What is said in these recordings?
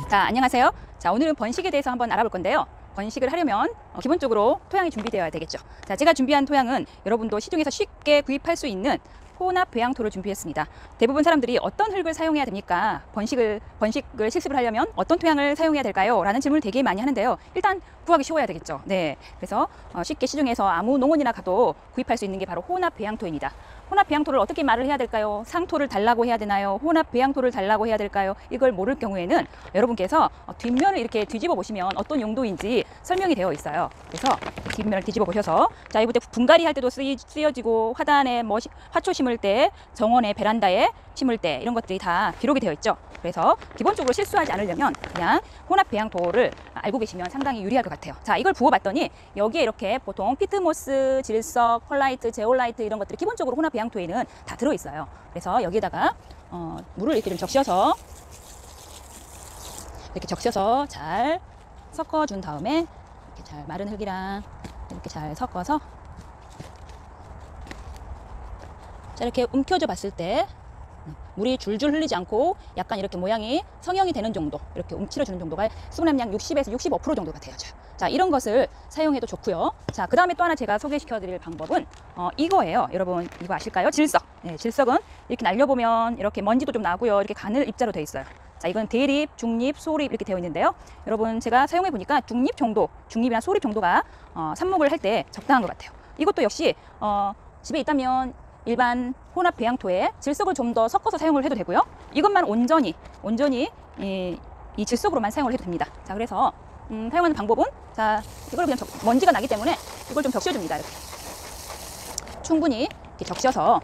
자, 안녕하세요. 자, 오늘은 번식에 대해서 한번 알아볼 건데요. 번식을 하려면 기본적으로 토양이 준비되어야 되겠죠. 자, 제가 준비한 토양은 여러분도 시중에서 쉽게 구입할 수 있는 혼합 배양토를 준비했습니다. 대부분 사람들이 어떤 흙을 사용해야 됩니까? 번식을 실습을 하려면 어떤 토양을 사용해야 될까요? 라는 질문을 되게 많이 하는데요. 일단 구하기 쉬워야 되겠죠. 네, 그래서 쉽게 시중에서 아무 농원이나 가도 구입할 수 있는 게 바로 혼합 배양토입니다. 혼합 배양토를 어떻게 말을 해야 될까요? 상토를 달라고 해야 되나요? 혼합 배양토를 달라고 해야 될까요? 이걸 모를 경우에는 여러분께서 뒷면을 이렇게 뒤집어 보시면 어떤 용도인지 설명이 되어 있어요. 그래서 뒷면을 뒤집어 보셔서, 자, 이부터 분갈이 할 때도 쓰여지고, 화단에 화초 심을 때, 정원에 베란다에 심을 때, 이런 것들이 다 기록이 되어 있죠. 그래서 기본적으로 실수하지 않으려면 그냥 혼합 배양토를 알고 계시면 상당히 유리할 것 같아요. 자, 이걸 부어봤더니 여기에 이렇게 보통 피트모스, 질석, 펄라이트, 제올라이트 이런 것들이 기본적으로 혼합 배양토에는 다 들어있어요. 그래서 여기에다가 물을 이렇게 좀 적셔서 잘 섞어준 다음에 이렇게 잘 마른 흙이랑 이렇게 잘 섞어서, 자, 이렇게 움켜줘 봤을 때 물이 줄줄 흘리지 않고 약간 이렇게 모양이 성형이 되는 정도, 이렇게 움츠러주는 정도가 수분 함량 60에서 65% 정도가 되어져요. 자, 이런 것을 사용해도 좋고요. 자, 그 다음에 또 하나 제가 소개시켜 드릴 방법은 이거예요. 여러분 이거 아실까요? 질석. 네, 질석은 이렇게 날려보면 이렇게 먼지도 좀 나고요. 이렇게 가늘 입자로 되어 있어요. 자, 이건 대립, 중립, 소립 이렇게 되어 있는데요. 여러분 제가 사용해 보니까 중립이나 소립 정도가 삽목을 할 때 적당한 것 같아요. 이것도 역시 집에 있다면 일반 혼합 배양토에 질석을 좀 더 섞어서 사용을 해도 되고요. 이것만 온전히 이 질석으로만 사용을 해도 됩니다. 자, 그래서 사용하는 방법은, 자, 이걸 그냥 먼지가 나기 때문에 이걸 좀 적셔줍니다. 이렇게 충분히 이렇게 적셔서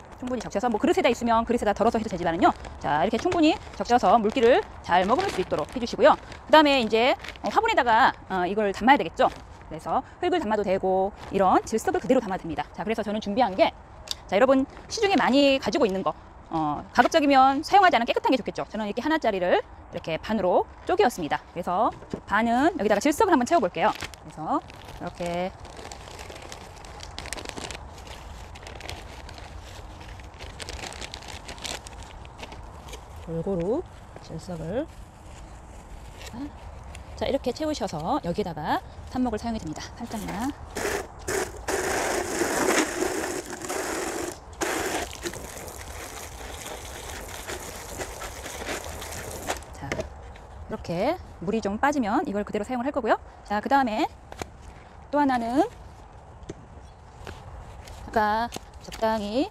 뭐 그릇에다 있으면 그릇에다 덜어서 해도 되지만은요. 자, 이렇게 충분히 적셔서 물기를 잘 머금을 수 있도록 해주시고요. 그 다음에 이제 화분에다가 이걸 담아야 되겠죠. 그래서 흙을 담아도 되고 이런 질석을 그대로 담아도 됩니다. 자, 그래서 저는 준비한 게, 자, 여러분 시중에 많이 가지고 있는 거, 가급적이면 사용하지 않은 깨끗한 게 좋겠죠. 저는 이렇게 하나짜리를 이렇게 반으로 쪼개었습니다. 그래서 반은 여기다가 질석을 한번 채워볼게요. 그래서 이렇게 골고루 질석을, 자, 이렇게 채우셔서 여기다가 삽목을 사용이 됩니다. 살짝만. 자, 이렇게 물이 좀 빠지면 이걸 그대로 사용을 할 거고요. 자, 그 다음에 또 하나는 아까 적당히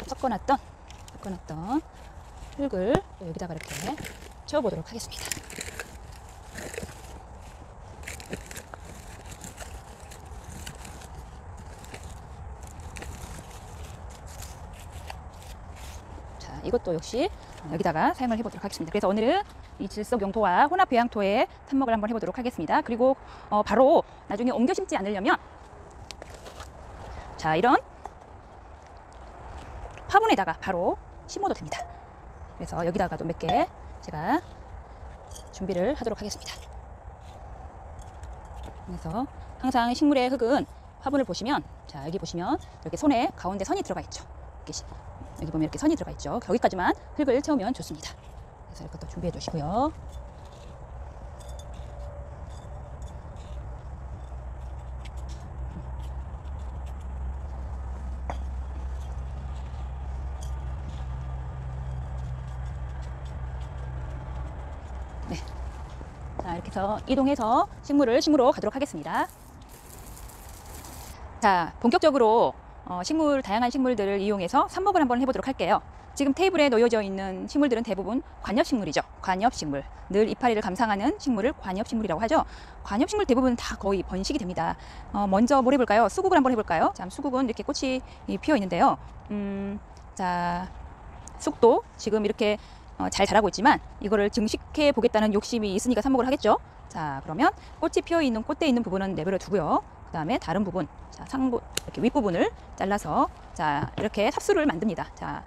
섞어놨던 흙을 여기다가 이렇게 채워보도록 하겠습니다. 자, 이것도 역시 여기다가 사용을 해보도록 하겠습니다. 그래서 오늘은 이 질석 용토와 혼합 배양토의 삽목을 한번 해보도록 하겠습니다. 그리고 바로 나중에 옮겨 심지 않으려면, 자, 이런 화분에다가 바로 심어도 됩니다. 그래서 여기다가도 몇 개 제가 준비를 하도록 하겠습니다. 그래서 항상 식물의 흙은 화분을 보시면, 자, 여기 보시면 이렇게 손에 가운데 선이 들어가 있죠. 여기 보면 이렇게 선이 들어가 있죠. 거기까지만 흙을 채우면 좋습니다. 그래서 이것도 준비해 주시고요. 네. 자, 이렇게 해서 이동해서 식물로 가도록 하겠습니다. 자, 본격적으로 다양한 식물들을 이용해서 삽목을 한번 해보도록 할게요. 지금 테이블에 놓여져 있는 식물들은 대부분 관엽식물이죠. 관엽식물. 늘 이파리를 감상하는 식물을 관엽식물이라고 하죠. 관엽식물 대부분 다 거의 번식이 됩니다. 먼저 뭘 해볼까요? 수국을 한번 해볼까요? 자, 수국은 이렇게 꽃이 피어 있는데요. 자, 쑥도 지금 이렇게 잘 자라고 있지만 이거를 증식해 보겠다는 욕심이 있으니까 삽목을 하겠죠. 자, 그러면 꽃이 피어 있는 꽃대 있는 부분은 내버려 두고요. 그 다음에 다른 부분, 자, 이렇게 윗부분을 잘라서, 자, 이렇게 삽수를 만듭니다. 자,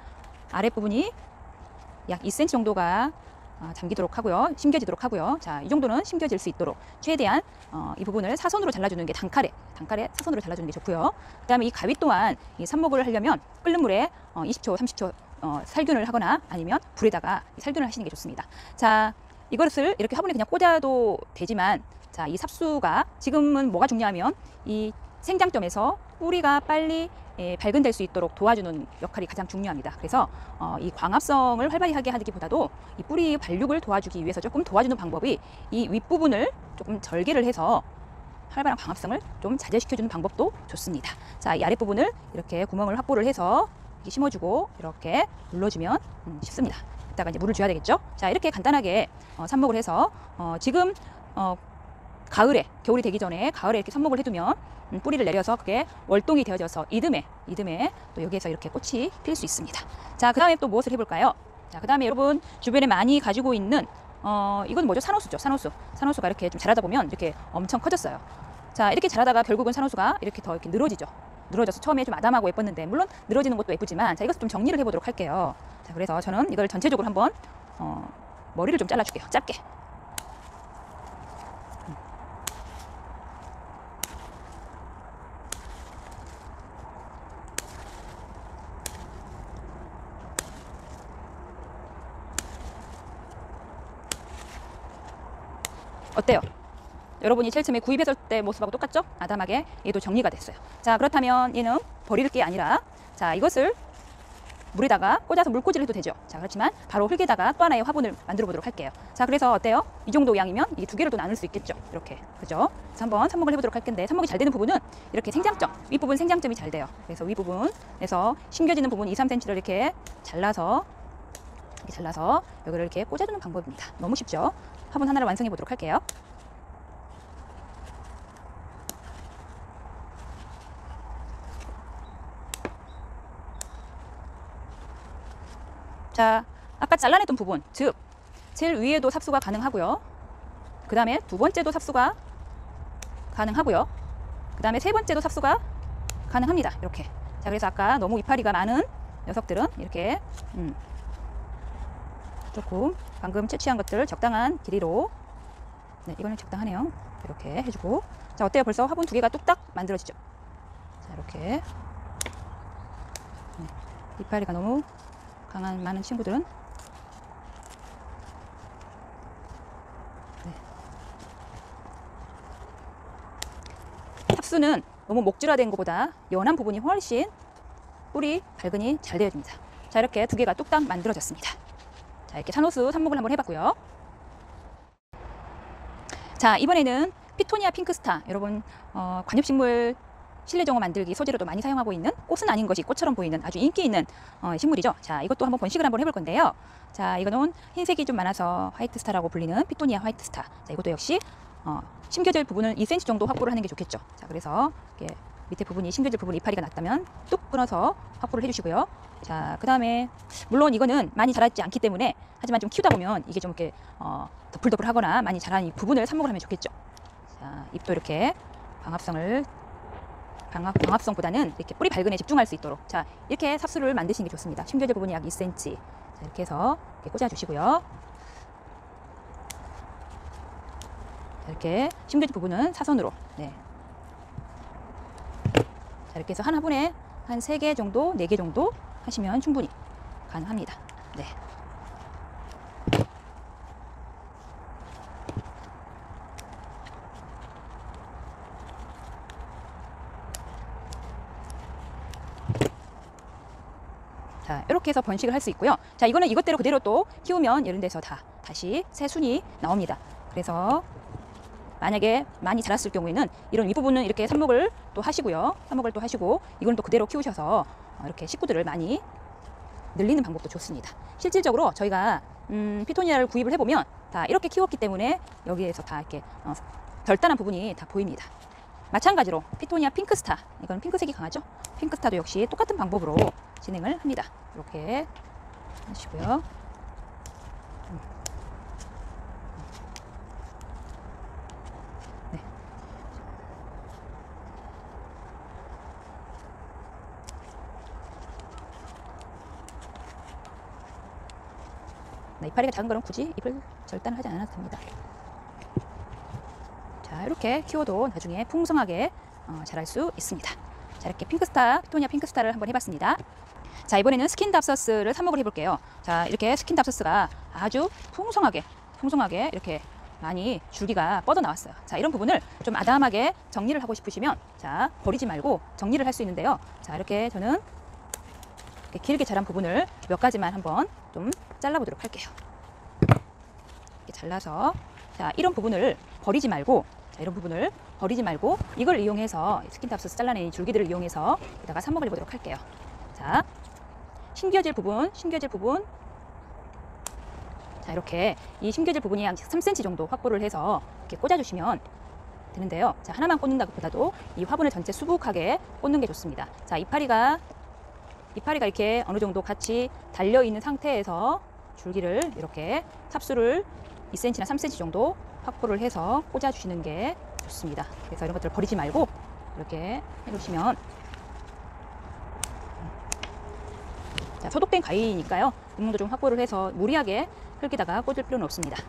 아랫부분이 약 2cm 정도가 잠기도록 하고요. 심겨지도록 하고요. 자, 이 정도는 심겨질 수 있도록 최대한 이 부분을 사선으로 잘라주는 게 단칼에 사선으로 잘라주는 게 좋고요. 그 다음에 이 가위 또한 이 삽목을 하려면 끓는 물에 20초, 30초 살균을 하거나 아니면 불에다가 살균을 하시는 게 좋습니다. 자, 이것을 이렇게 화분에 그냥 꽂아도 되지만, 자, 이 삽수가 지금은 뭐가 중요하면 이 생장점에서 뿌리가 빨리 발근될 수 있도록 도와주는 역할이 가장 중요합니다. 그래서 이 광합성을 활발히 하게 하기보다도 이 뿌리 발육을 도와주기 위해서 조금 도와주는 방법이 이 윗부분을 조금 절개를 해서 활발한 광합성을 좀 자제시켜주는 방법도 좋습니다. 자, 이 아랫부분을 이렇게 구멍을 확보를 해서 이렇게 심어주고 이렇게 눌러주면 쉽습니다. 이따가 이제 물을 줘야 되겠죠. 자, 이렇게 간단하게 삽목을 해서 지금 가을에, 겨울이 되기 전에 가을에 이렇게 삽목을 해두면 뿌리를 내려서 그게 월동이 되어져서 이듬해 또 여기에서 이렇게 꽃이 필 수 있습니다. 자, 그 다음에 또 무엇을 해볼까요? 자, 그 다음에 여러분 주변에 많이 가지고 있는 이건 뭐죠? 산호수죠. 산호수가 이렇게 좀 자라다 보면 이렇게 엄청 커졌어요. 자, 이렇게 자라다가 결국은 산호수가 이렇게 더 이렇게 늘어지죠. 늘어져서 처음에 좀 아담하고 예뻤는데, 물론 늘어지는 것도 예쁘지만, 자, 이것을 좀 정리를 해보도록 할게요. 자, 그래서 저는 이걸 전체적으로 한번 머리를 좀 잘라줄게요. 짧게. 어때요? 여러분이 제일 처음에 구입했을 때 모습하고 똑같죠? 아담하게 얘도 정리가 됐어요. 자, 그렇다면 얘는 버릴 게 아니라, 자, 이것을 물에다가 꽂아서 물꽂이를 해도 되죠. 자, 그렇지만 바로 흙에다가 또 하나의 화분을 만들어 보도록 할게요. 자, 그래서 어때요? 이 정도 양이면 이 두 개를 또 나눌 수 있겠죠. 이렇게, 그죠? 그래서 한번 삽목을 해보도록 할 건데, 삽목이 잘 되는 부분은 이렇게 생장점, 윗부분 생장점이 잘 돼요. 그래서 윗부분에서 심겨지는 부분 2, 3cm를 이렇게 잘라서 여기를 이렇게 꽂아주는 방법입니다. 너무 쉽죠? 화분 하나를 완성해 보도록 할게요. 자, 아까 잘라냈던 부분, 즉 제일 위에도 삽수가 가능하고요. 그 다음에 두 번째도 삽수가 가능하고요. 그 다음에 세 번째도 삽수가 가능합니다. 이렇게. 자, 그래서 아까 너무 이파리가 많은 녀석들은 이렇게 조금 방금 채취한 것들 적당한 길이로, 네, 이거는 적당하네요. 이렇게 해주고. 자, 어때요? 벌써 화분 두 개가 뚝딱 만들어지죠? 자, 이렇게. 네, 이파리가 너무 강한 많은 친구들은, 네, 삽수는 너무 목줄화된 것보다 연한 부분이 훨씬 뿌리 발근이 잘 되어집니다. 자, 이렇게 두 개가 뚝딱 만들어졌습니다. 자, 이렇게 산호수 삽목을 한번 해봤고요. 자, 이번에는 피토니아 핑크스타, 여러분 관엽식물 실내정원 만들기 소재로도 많이 사용하고 있는, 꽃은 아닌 것이 꽃처럼 보이는 아주 인기 있는 식물이죠. 자, 이것도 한번 번식을 한번 해볼 건데요. 자, 이거는 흰색이 좀 많아서 화이트스타라고 불리는 피토니아 화이트스타. 자, 이것도 역시 심겨질 부분은 2cm 정도 확보를 하는 게 좋겠죠. 자, 그래서 이렇게 밑에 부분이 심겨질 부분 이파리가 났다면 뚝 끊어서 확보를 해주시고요. 자, 그 다음에 물론 이거는 많이 자라지 않기 때문에, 하지만 좀 키우다 보면 이게 좀 이렇게 더풀더풀하거나 많이 자란 이 부분을 삽목을 하면 좋겠죠. 자, 잎도 이렇게 광합성보다는 이렇게 뿌리 발근에 집중할 수 있도록, 자, 이렇게 삽수를 만드시는 게 좋습니다. 심겨질 부분이 약 2cm. 자, 이렇게 해서 이렇게 꽂아주시고요. 자, 이렇게 심겨질 부분은 사선으로, 네. 자, 이렇게 해서 한 화분에 한 3개 정도, 4개 정도 하시면 충분히 가능합니다. 네. 자, 이렇게 해서 번식을 할 수 있고요. 자, 이거는 이것대로 그대로 또 키우면 이런 데서 다시 새 순이 나옵니다. 그래서 만약에 많이 자랐을 경우에는 이런 윗부분은 이렇게 삽목을 또 하시고요. 삽목을 또 하시고, 이건 또 그대로 키우셔서 이렇게 식구들을 많이 늘리는 방법도 좋습니다. 실질적으로 저희가 피토니아를 구입을 해보면 다 이렇게 키웠기 때문에 여기에서 다 이렇게 별단한 부분이 다 보입니다. 마찬가지로 피토니아 핑크스타, 이건 핑크색이 강하죠? 핑크스타도 역시 똑같은 방법으로 진행을 합니다. 이렇게 하시고요. 네. 이파리가 작은 거는 굳이 잎을 절단을 하지 않아도 됩니다. 자, 이렇게 키워도 나중에 풍성하게 자랄 수 있습니다. 자, 이렇게 핑크스타, 피토니아 핑크스타를 한번 해봤습니다. 자, 이번에는 스킨답서스를 삽목을 해볼게요. 자, 이렇게 스킨답서스가 아주 풍성하게 이렇게 많이 줄기가 뻗어 나왔어요. 자, 이런 부분을 좀 아담하게 정리를 하고 싶으시면, 자, 버리지 말고 정리를 할 수 있는데요. 자, 이렇게 저는 이렇게 길게 자란 부분을 몇 가지만 한번 좀 잘라보도록 할게요. 이렇게 잘라서, 자, 이런 부분을 버리지 말고, 자, 이런 부분을 버리지 말고 이걸 이용해서 스킨답서스 잘라낸 이 줄기들을 이용해서 여기다가 삽목을 해보도록 할게요. 자, 심겨질 부분, 자, 이렇게 이 심겨질 부분이 한 3cm 정도 확보를 해서 이렇게 꽂아주시면 되는데요. 자, 하나만 꽂는다 것보다도 이 화분을 전체 수북하게 꽂는 게 좋습니다. 자, 이파리가 이렇게 어느 정도 같이 달려 있는 상태에서 줄기를 이렇게 삽수를 2cm나 3cm 정도 확보를 해서 꽂아주시는 게 좋습니다. 그래서 이런 것들을 버리지 말고 이렇게 해주시면, 자, 소독된 가위니까요. 구멍도 좀 확보를 해서 무리하게 흙에다가 꽂을 필요는 없습니다.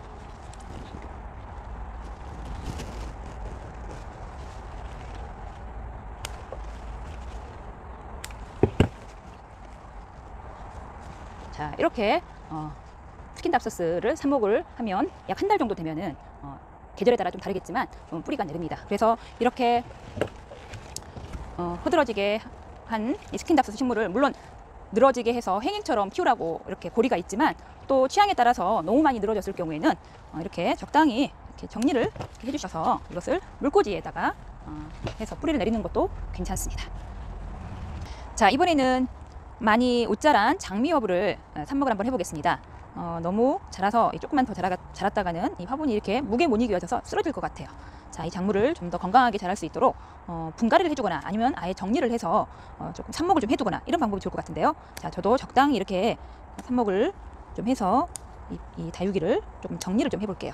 자, 이렇게 스킨답서스를 삽목을 하면 약 한 달 정도 되면은 계절에 따라 좀 다르겠지만 뿌리가 내립니다. 그래서 이렇게 흐드러지게 한 이 스킨답서스 식물을 물론 늘어지게 해서 행행처럼 키우라고 이렇게 고리가 있지만, 또 취향에 따라서 너무 많이 늘어졌을 경우에는 이렇게 적당히 이렇게 정리를 이렇게 해주셔서 이것을 물꽂이에다가 해서 뿌리를 내리는 것도 괜찮습니다. 자, 이번에는 많이 옷자란 장미허브를 삽목을 한번 해보겠습니다. 너무 자라서 조금만 더 자랐다가는 이 화분이 이렇게 무게 못 이겨져서 쓰러질 것 같아요. 자, 이 작물을 좀 더 건강하게 자랄 수 있도록 분갈이를 해주거나 아니면 아예 정리를 해서 조금 삽목을 좀 해두거나 이런 방법이 좋을 것 같은데요. 자, 저도 적당히 이렇게 삽목을 좀 해서 이 다육이를 조금 정리를 좀 해볼게요.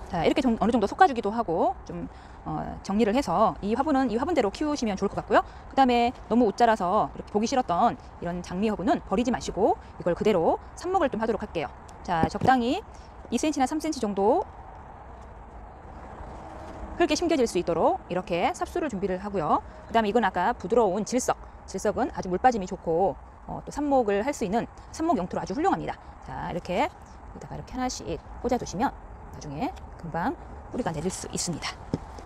자, 이렇게 좀 어느 정도 솎아주기도 하고 좀 정리를 해서 이 화분은 이 화분대로 키우시면 좋을 것 같고요. 그 다음에 너무 옷 자라서 이렇게 보기 싫었던 이런 장미 허브는 버리지 마시고 이걸 그대로 삽목을 좀 하도록 할게요. 자, 적당히 2cm나 3cm 정도 흙에 심겨질 수 있도록 이렇게 삽수를 준비를 하고요. 그 다음에 이건 아까 부드러운 질석은 아주 물 빠짐이 좋고 또 삽목을 할 수 있는 삽목 용토로 아주 훌륭합니다. 자, 이렇게 여기다가 이렇게 하나씩 꽂아두시면 나중에 금방 뿌리가 내릴 수 있습니다.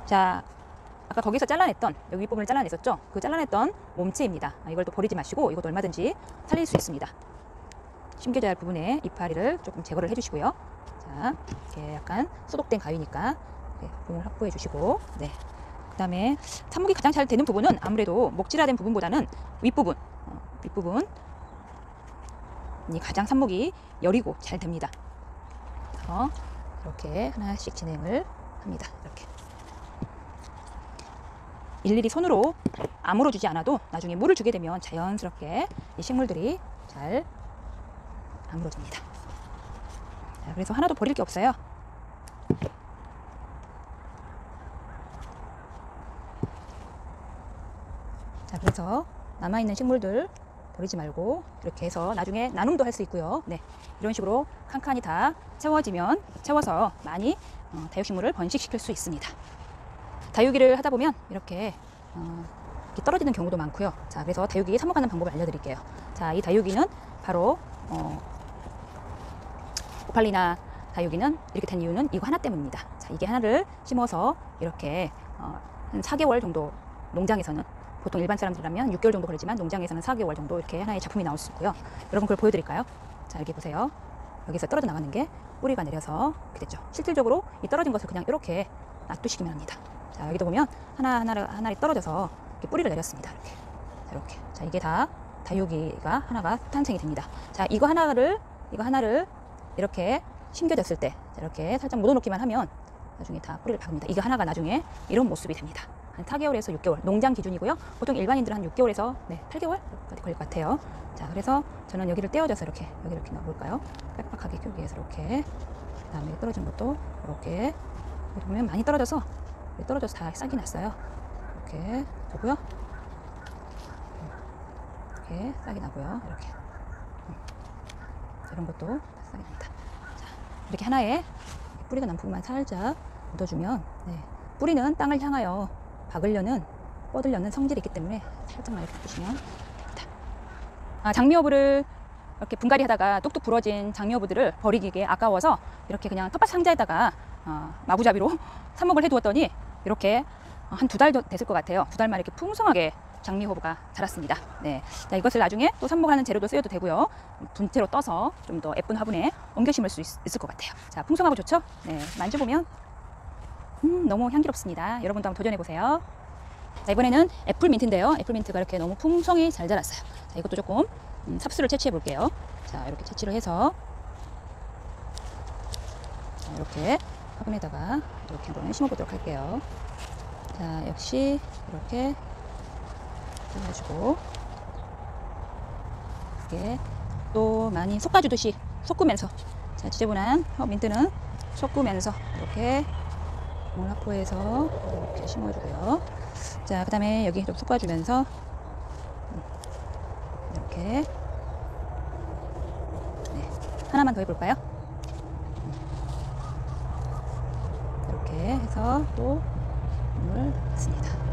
자, 아까 거기서 잘라냈던 여기 윗부분을 잘라냈었죠? 그 잘라냈던 몸체입니다. 이걸 또 버리지 마시고 이것도 얼마든지 살릴 수 있습니다. 심겨져야 할 부분에 이파리를 조금 제거를 해주시고요. 자, 이렇게 약간 소독된 가위니까 부분을 확보해 주시고, 네. 그 다음에 삽목이 가장 잘 되는 부분은 아무래도 목질화된 부분보다는 윗부분이 가장 삽목이 여리고 잘 됩니다. 그래서 이렇게 하나씩 진행을 합니다. 이렇게 일일이 손으로 아물어 주지 않아도 나중에 물을 주게 되면 자연스럽게 이 식물들이 잘 아물어집니다. 자, 그래서 하나도 버릴 게 없어요. 자, 그래서 남아있는 식물들 버리지 말고 이렇게 해서 나중에 나눔도 할 수 있고요. 네, 이런 식으로 칸칸이 다 채워서 많이 다육식물을 번식시킬 수 있습니다. 다육이를 하다 보면 이렇게 떨어지는 경우도 많고요. 자, 그래서 다육이 삽목하는 방법을 알려드릴게요. 자, 이 다육이는 바로 오팔리나 다육이는 이렇게 된 이유는 이거 하나 때문입니다. 자, 이게 하나를 심어서 이렇게 한 4개월 정도, 농장에서는 보통 일반 사람들이라면 6개월 정도 걸리지만 농장에서는 4개월 정도 이렇게 하나의 작품이 나올 수 있고요. 여러분 그걸 보여드릴까요? 자, 여기 보세요. 여기서 떨어져 나가는 게 뿌리가 내려서 이렇게 됐죠. 실질적으로 이 떨어진 것을 그냥 이렇게 놔두시기만 합니다. 자, 여기도 보면 하나하나 떨어져서 이렇게 뿌리를 내렸습니다. 이렇게. 자, 이렇게. 자, 이게 다 다육이가 하나가 탄생이 됩니다. 자, 이거 하나를 이렇게 심겨졌을 때, 자, 이렇게 살짝 묻어놓기만 하면 나중에 다 뿌리를 박습니다. 이거 하나가 나중에 이런 모습이 됩니다. 한 4개월에서 6개월 농장 기준이고요. 보통 일반인들은 한 6개월에서 8개월까지 걸릴 것 같아요. 자, 그래서 저는 여기를 떼어져서 이렇게 여기 이렇게 넣어볼까요? 빽빽하게 키우기 위해서 이렇게. 그다음에 떨어진 것도 이렇게. 여기 보면 많이 떨어져서 다 싹이 났어요. 이렇게 보고요. 이렇게 싹이 나고요. 이렇게 이런 것도 다 싹이 납니다. 자, 이렇게 하나에 뿌리가 난 부분만 살짝 묻어주면 뿌리는 땅을 향하여 박으려는 뻗으려는 성질이 있기 때문에 살짝만 이렇게 뿌시면 됩니다. 장미허브를 이렇게 분갈이 하다가 뚝뚝 부러진 장미허브들을 버리기에 아까워서 이렇게 그냥 텃밭 상자에다가 마구잡이로 삽목을 해두었더니 이렇게 한 2달 됐을 것 같아요. 2달 만에 이렇게 풍성하게 장미허브가 자랐습니다. 네. 자, 이것을 나중에 또 삽목하는 재료도 쓰여도 되고요. 분재로 떠서 좀 더 예쁜 화분에 옮겨 심을 수 있을 것 같아요. 자, 풍성하고 좋죠? 네. 만져보면 너무 향기롭습니다. 여러분도 한번 도전해보세요. 자, 이번에는 애플민트인데요. 애플민트가 이렇게 너무 풍성히 잘 자랐어요. 자, 이것도 조금 삽수를 채취해 볼게요. 자, 이렇게 채취를 해서 자, 이렇게 화분에다가 이렇게 한번 심어보도록 할게요. 자, 역시 이렇게 잘라주고 이렇게 또 많이 솎아주듯이 솎으면서 자, 지저분한 민트는 솎으면서 이렇게 몰라포에서 이렇게 심어주고요. 자, 그 다음에 여기 좀 솎아주면서 이렇게 하나만 더 해볼까요? 이렇게 해서 또 물을 넣습니다.